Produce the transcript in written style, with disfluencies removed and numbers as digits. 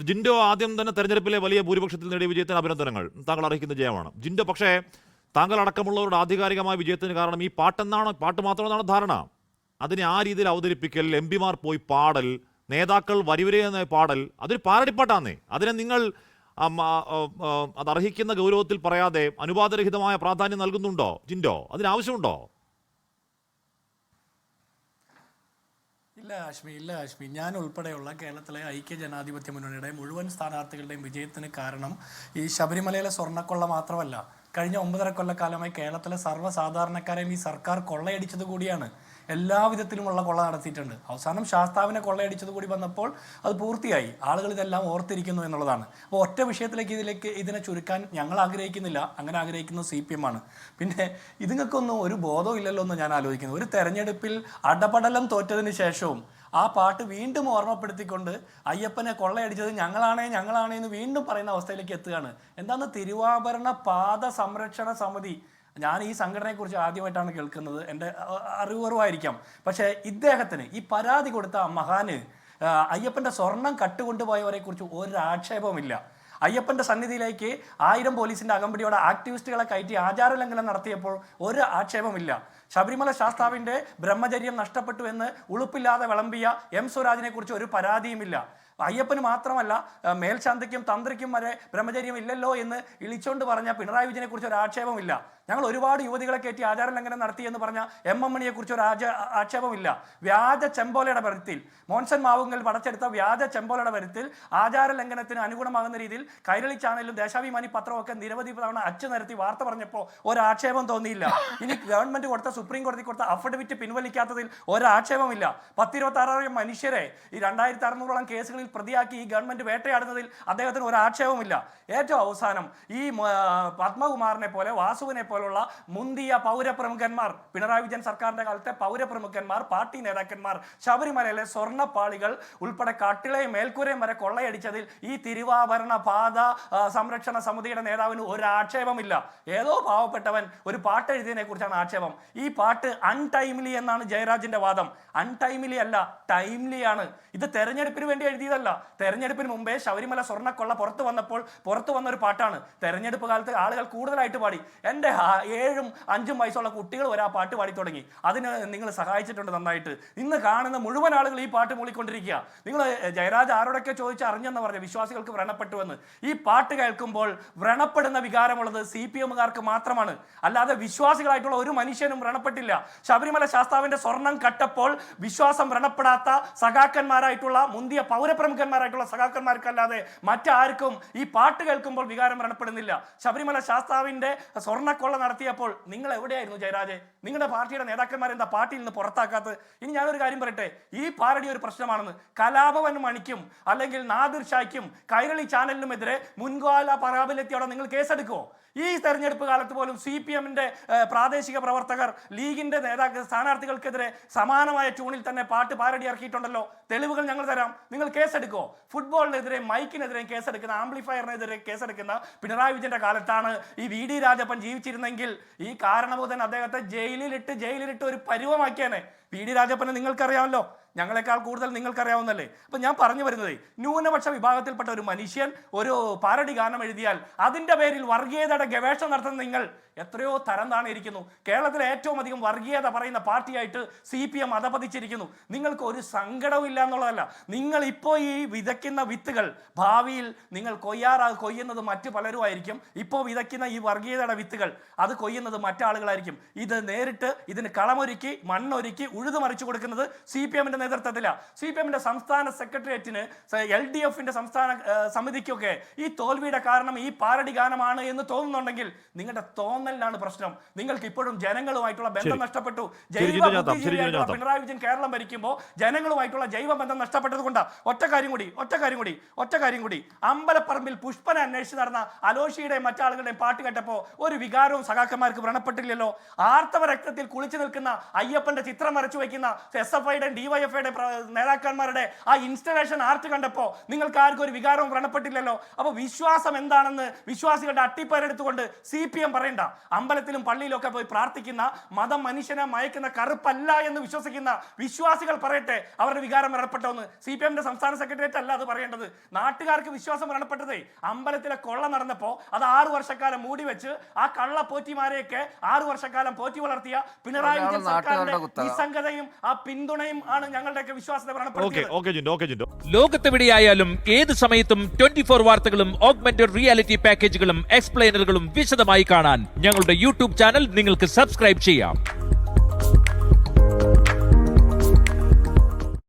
ജിൻഡോ ആദ്യം തന്നെ തെരഞ്ഞെടുപ്പിലെ വലിയ ഭൂരിപക്ഷത്തിൽ നേടിയ വിജയത്തിന് അഭിനന്ദനങ്ങൾ. താങ്കൾ അർഹിക്കുന്ന ജയമാണ് ജിൻഡോ. പക്ഷേ താങ്കൾ അടക്കമുള്ളവരുടെ ആധികാരികമായ വിജയത്തിന് കാരണം ഈ പാട്ടെന്നാണ്, പാട്ട് മാത്രമെന്നാണ് ധാരണ. അതിനെ ആ രീതിയിൽ അവതരിപ്പിക്കൽ, എം പിമാർ പോയി പാടൽ, നേതാക്കൾ വരിവരെയെന്ന പാടൽ, അതൊരു പാരടിപ്പാട്ടാന്നേ. അതിനെ നിങ്ങൾ അത് അർഹിക്കുന്ന ഗൗരവത്തിൽ പറയാതെ അനുവാദരഹിതമായ പ്രാധാന്യം നൽകുന്നുണ്ടോ ജിൻഡോ? അതിനാവശ്യമുണ്ടോ? ഇല്ല ഹാഷ്മി, ഞാൻ ഉൾപ്പെടെയുള്ള കേരളത്തിലെ ഐക്യ ജനാധിപത്യ മുന്നണിയുടെ മുഴുവൻ സ്ഥാനാർത്ഥികളുടെയും വിജയത്തിന് കാരണം ഈ ശബരിമലയിലെ സ്വർണ്ണക്കൊള്ള മാത്രമല്ല, കഴിഞ്ഞ 9.5 കൊല്ലക്കാലമായി കേരളത്തിലെ സർവ്വസാധാരണക്കാരെയും ഈ സർക്കാർ കൊള്ളയടിച്ചത് കൂടിയാണ്. എല്ലാവിധത്തിലുമുള്ള കൊള്ള നടത്തിയിട്ടുണ്ട്. അവസാനം ശാസ്താവിനെ കൊള്ളയടിച്ചത് കൂടി വന്നപ്പോൾ അത് പൂർത്തിയായി. ആളുകൾ ഇതെല്ലാം ഓർത്തിരിക്കുന്നു എന്നുള്ളതാണ്. അപ്പോൾ ഒറ്റ വിഷയത്തിലേക്ക് ഇതിനെ ചുരുക്കാൻ ഞങ്ങൾ ആഗ്രഹിക്കുന്നില്ല. അങ്ങനെ ആഗ്രഹിക്കുന്നത് CPM ആണ്. പിന്നെ ഇതിങ്ങൾക്കൊന്നും ഒരു ബോധവും ഇല്ലല്ലോ എന്ന് ഞാൻ ആലോചിക്കുന്നു. ഒരു തെരഞ്ഞെടുപ്പിൽ അടപടലം തോറ്റതിന് ശേഷവും ആ പാട്ട് വീണ്ടും ഓർമ്മപ്പെടുത്തിക്കൊണ്ട് അയ്യപ്പനെ കൊള്ളയടിച്ചത് ഞങ്ങളാണേ എന്ന് വീണ്ടും പറയുന്ന അവസ്ഥയിലേക്ക് എത്തുകയാണ്. എന്താന്ന് തിരുവാഭരണ പാത സംരക്ഷണ സമിതി, ഞാൻ ഈ സംഘടനയെക്കുറിച്ച് ആദ്യമായിട്ടാണ് കേൾക്കുന്നത്, എൻ്റെ അറിവുറവായിരിക്കാം. പക്ഷേ ഇദ്ദേഹത്തിന് ഈ പരാതി കൊടുത്ത മഹാന് അയ്യപ്പൻ്റെ സ്വർണം കട്ടുകൊണ്ടുപോയവരെ കുറിച്ച് ഒരാക്ഷേപവുമില്ല. അയ്യപ്പൻ്റെ സന്നിധിയിലേക്ക് 1000 പോലീസിൻ്റെ അകമ്പടിയോടെ ആക്ടിവിസ്റ്റുകളെ കയറ്റി ആചാരലംഘനം നടത്തിയപ്പോൾ ഒരു ആക്ഷേപമില്ല. ശബരിമല ശാസ്താവിൻ്റെ ബ്രഹ്മചര്യം നഷ്ടപ്പെട്ടു എന്ന് ഉളുപ്പില്ലാതെ വിളമ്പിയ M സ്വരാജിനെ കുറിച്ച് ഒരു പരാതിയുമില്ല. അയ്യപ്പന് മാത്രമല്ല, മേൽശാന്തിക്കും തന്ത്രിക്കും വരെ ബ്രഹ്മചര്യം ഇല്ലല്ലോ എന്ന് ഇളിച്ചോണ്ട് പറഞ്ഞ പിണറായി വിജയനെ കുറിച്ച് ഒരു ആക്ഷേപമില്ല. ഞങ്ങൾ ഒരുപാട് യുവതികളെ കയറ്റി ആചാരലംഘനം നടത്തി എന്ന് പറഞ്ഞ MM മണിയെ കുറിച്ച് ഒരു ആക്ഷേപമില്ല. വ്യാജ ചെമ്പോലയുടെ വരുത്തിൽ, മോൻസൺ മാവുങ്കൽ പടച്ചെടുത്ത വ്യാജ ചെമ്പോലയുടെ വരുത്തിൽ ആചാരലംഘനത്തിന് അനുഗുണമാകുന്ന രീതിയിൽ കൈരളി ചാനലും ദേശാഭിമാനി പത്രവും ഒക്കെ നിരവധി തവണ നിരത്തി വാർത്ത പറഞ്ഞപ്പോൾ ഒരാക്ഷേപം തോന്നിയില്ല. ഇനി ഗവൺമെന്റ് കൊടുത്ത, സുപ്രീം കോടതി കൊടുത്ത അഫിഡവിറ്റ് പിൻവലിക്കാത്തതിൽ ഒരാക്ഷേപമില്ല. 10-26 മനുഷ്യരെ ഈ 2600ഓളം കേസുകളിൽ പ്രതിയാക്കി ഈ ഗവൺമെന്റ് വേട്ടയാടുന്നതിൽ അദ്ദേഹത്തിന് ഒരു ആക്ഷേപമില്ല. ഏറ്റവും അവസാനം ഈ പത്മകുമാറിനെ പോലെ, വാസുവിനെ പോലുള്ള മുന്തിയ പൗരപ്രമുഖന്മാർ, പിണറായി വിജയൻ സർക്കാരിന്റെ കാലത്തെ പൗരപ്രമുഖന്മാർ, പാർട്ടി നേതാക്കന്മാർ ശബരിമലയിലെ സ്വർണ്ണപ്പാളികൾ ഉൾപ്പെടെ കട്ടിളയും മേൽക്കൂരയും വരെ കൊള്ളയടിച്ചതിൽ ഈ തിരുവാഭരണ പാത സംരക്ഷണ സമിതിയുടെ നേതാവിന് ഒരു ആക്ഷേപമില്ല. ഏതോ പാവപ്പെട്ടവൻ ഒരു പാട്ട് എഴുതിയതിനെ കുറിച്ചാണ് ആക്ഷേപം. ഈ പാട്ട് അൺടൈംലി എന്നാണ് ജയരാജിന്റെ വാദം. അൺടൈംലി അല്ല, ടൈംലി ആണ്. ഇത് തെരഞ്ഞെടുപ്പിന് വേണ്ടി എഴുതിയതല്ല. തെരഞ്ഞെടുപ്പിന് മുമ്പേ ശബരിമല സ്വർണ്ണക്കൊള്ള പുറത്തു വന്ന ഒരു പാട്ടാണ്. തെരഞ്ഞെടുപ്പ് കാലത്ത് ആളുകൾ കൂടുതലായിട്ട് പാടി. എൻ്റെ 7ഉം 5ഉം വയസ്സുള്ള കുട്ടികൾ വരെ ആ പാട്ട് പാടി തുടങ്ങി. അതിന് നിങ്ങൾ സഹായിച്ചിട്ടുണ്ട് നന്നായിട്ട്. ഇന്ന് കാണുന്ന മുഴുവൻ ആളുകൾ ഈ പാട്ട് മൂളിക്കൊണ്ടിരിക്കുക. നിങ്ങൾ ജയരാജ് ആരോടൊക്കെ ചോദിച്ച് അറിഞ്ഞെന്ന് പറഞ്ഞ വിശ്വാസികൾക്ക് വ്രണപ്പെട്ടുവെന്ന്. ഈ പാട്ട് കേൾക്കുമ്പോൾ വ്രണപ്പെടുന്ന വികാരമുള്ളത് CPMകാർക്ക് മാത്രമാണ്, അല്ലാതെ വിശ്വാസികളായിട്ടുള്ള ഒരു മനുഷ്യനും വ്രണപ്പെട്ടില്ല. ശബരിമല ശാസ്താവിന്റെ സ്വർണം കട്ടപ്പോൾ വിശ്വാസം വ്രണപ്പെടാത്ത സഖാക്കന്മാരായിട്ടുള്ള, മുന്തിയ പൗരപ്രമുഖന്മാരായിട്ടുള്ള സഖാക്കന്മാർക്കല്ലാതെ മറ്റാർക്കും ഈ പാട്ട് കേൾക്കുമ്പോൾ വികാരം വ്രണപ്പെടുന്നില്ല. ശബരിമല ശാസ്താവിന്റെ സ്വർണ്ണക്കൊള്ള നടത്തിയപ്പോൾ നിങ്ങൾ എവിടെയായിരുന്നു ജയരാജെ? നിങ്ങളുടെ പാർട്ടിയുടെ നേതാക്കന്മാർ എന്താ പാർട്ടിയിൽ നിന്ന് പുറത്താക്കാത്തത്? ഇനി ഞാനൊരു കാര്യം പറയട്ടെ, ഈ പാരടി ഒരു പ്രശ്നമാണെന്ന്. കലാഭവൻ മണിക്കും അല്ലെങ്കിൽ നാദിർ ഷായ്ക്കും കൈരളി ചാനലിനുമെതിരെ മുൻകാല പരാബല്യത്തോടെ നിങ്ങൾ കേസെടുക്കുമോ? ഈ തെരഞ്ഞെടുപ്പ് കാലത്ത് പോലും CPMന്റെ പ്രാദേശിക പ്രവർത്തകർ, ലീഗിന്റെ സ്ഥാനാർത്ഥികൾക്കെതിരെ സമാനമായ ട്യൂണിൽ തന്നെ പാട്ട് പാരടി ഇറക്കിയിട്ടുണ്ടല്ലോ. തെളിവുകൾ ഞങ്ങൾ തരാം, നിങ്ങൾ കേസെടുക്കുമോ? ഫുട്ബോളിനെതിരെ, മൈക്കിനെതിരെ കേസെടുക്കുന്ന, ആംപ്ലിഫയറിനെതിരെ കേസെടുക്കുന്ന പിണറായി വിജയന്റെ കാലത്താണ് ഈ VD രാജപ്പൻ ജീവിച്ചിരുന്നെങ്കിൽ ഈ കാരണഭൂതൻ അദ്ദേഹത്തെ ജയിലിലിട്ട് ഒരു പരുവമാക്കിയാനെ. VD രാജപ്പനെ നിങ്ങൾക്കറിയാമല്ലോ, ഞങ്ങളെക്കാൾ കൂടുതൽ നിങ്ങൾക്കറിയാവുന്നല്ലേ. അപ്പം ഞാൻ പറഞ്ഞു വരുന്നത്, ന്യൂനപക്ഷ വിഭാഗത്തിൽപ്പെട്ട ഒരു മനുഷ്യൻ ഒരു പാരഡി ഗാനം എഴുതിയാൽ അതിൻ്റെ പേരിൽ വർഗീയതയുടെ ഗവേഷണം നടത്തുന്ന നിങ്ങൾ എത്രയോ തരം താണിരിക്കുന്നു. കേരളത്തിലെ ഏറ്റവും അധികം വർഗീയത പറയുന്ന പാർട്ടിയായിട്ട് CPM അധപതിച്ചിരിക്കുന്നു. നിങ്ങൾക്ക് ഒരു സങ്കടവും ഇല്ല എന്നുള്ളതല്ല, നിങ്ങൾ ഇപ്പോൾ ഈ വിതയ്ക്കുന്ന വിത്തുകൾ ഭാവിയിൽ നിങ്ങൾ കൊയ്യുന്നത് മറ്റു പലരുമായിരിക്കും. ഇപ്പോൾ വിതയ്ക്കുന്ന ഈ വർഗീയതയുടെ വിത്തുകൾ അത് കൊയ്യുന്നത് മറ്റാളുകളായിരിക്കും. ഇത് നേരിട്ട് ഇതിന് കളമൊരുക്കി, മണ്ണൊരുക്കി, ഉഴുതുമറിച്ചു കൊടുക്കുന്നത് CPMന്റെ നേതൃത്വത്തില. CPMന്റെ സംസ്ഥാന സെക്രട്ടേറിയറ്റിന്, LDFന്റെ സംസ്ഥാന സമിതിക്കൊക്കെ ഈ തോൽവിയുടെ കാരണം ഈ പാരഡി ഗാനമാണ് എന്ന് തോന്നുന്നുണ്ടെങ്കിൽ നിങ്ങളുടെ തോന്നലിനാണ് പ്രശ്നം. നിങ്ങൾക്ക് ഇപ്പോഴും ജനങ്ങളുമായിട്ടുള്ള ബന്ധം നഷ്ടപ്പെട്ടു. പിണറായി വിജയൻ കേരളം ഭരിക്കുമ്പോൾ ജനങ്ങളുമായിട്ടുള്ള ജൈവ ബന്ധം നഷ്ടപ്പെട്ടത് കൊണ്ട് ഒറ്റ കാര്യം കൂടി അമ്പലപ്പറമ്പിൽ പുഷ്പനെ അന്വേഷിച്ച് നടന്ന അലോഷിയുടെയും മറ്റാളുകളുടെയും പാട്ട് കേട്ടപ്പോൾ ഒരു വികാരവും സഖാക്കന്മാർക്ക് വ്രണപ്പെട്ടില്ലല്ലോ. ആർത്തവ രക്തത്തിൽ കുളിച്ചു നിൽക്കുന്ന അയ്യപ്പന്റെ ചിത്രം മറച്ചു വയ്ക്കുന്ന SFIയുടെ DYFIയുടെ നേതാക്കന്മാരുടെ ആ ഇൻസ്റ്റലേഷൻ ആർട്ട് കണ്ടപ്പോൾ നിങ്ങൾക്ക് ആർക്കും ഒരു വികാരവും വ്രണപ്പെട്ടില്ലല്ലോ. അപ്പോൾ വിശ്വാസം എന്താണെന്ന് വിശ്വാസികളുടെ അട്ടിപ്പേരെടുത്തുകൊണ്ട് CPM പറയണ്ട. അമ്പലത്തിലും പള്ളിയിലും ഒക്കെ പോയി പ്രാർത്ഥിക്കുന്ന, മതം മനുഷ്യനെ മയക്കുന്ന കറുപ്പല്ല എന്ന് വിശ്വസിക്കുന്ന വിശ്വാസികൾ പറയട്ടെ അവരുടെ വികാരം വ്രണപ്പെട്ടോന്ന്. CPMന്റെ സംസ്ഥാന സെക്രട്ടേറിയറ്റ് അല്ല അത് പറയേണ്ടത്. നാട്ടുകാർക്ക് വിശ്വാസം വ്രണപ്പെട്ടതേ അമ്പലത്തിലെ കൊള്ള നടന്നപ്പോൾ അത് 6 വർഷക്കാലം മൂടി വെച്ച് ആ കള്ള പോറ്റിമാരെയൊക്കെ 6 വർഷക്കാലം പോറ്റി വളർത്തിയ പിണറായി വിജയൻ സർക്കാരിന്റെ നിസ്സംഗതയും ആ പിന്തുണയും ആണ് ഞങ്ങളുടെയൊക്കെ വിശ്വാസത്തെ വ്രണപ്പെടുത്തിയത്. ലോകത്തെവിടെയായാലും ഏത് സമയത്തും 24 വാർത്തകളും ഓഗ്മെന്റഡ് റിയാലിറ്റി പാക്കേജുകളും എക്സ്പ്ലെയിനറുകളും വിശദമായി കാണാൻ ഞങ്ങളുടെ YouTube ചാനൽ നിങ്ങൾക്ക് സബ്സ്ക്രൈബ് ചെയ്യാം.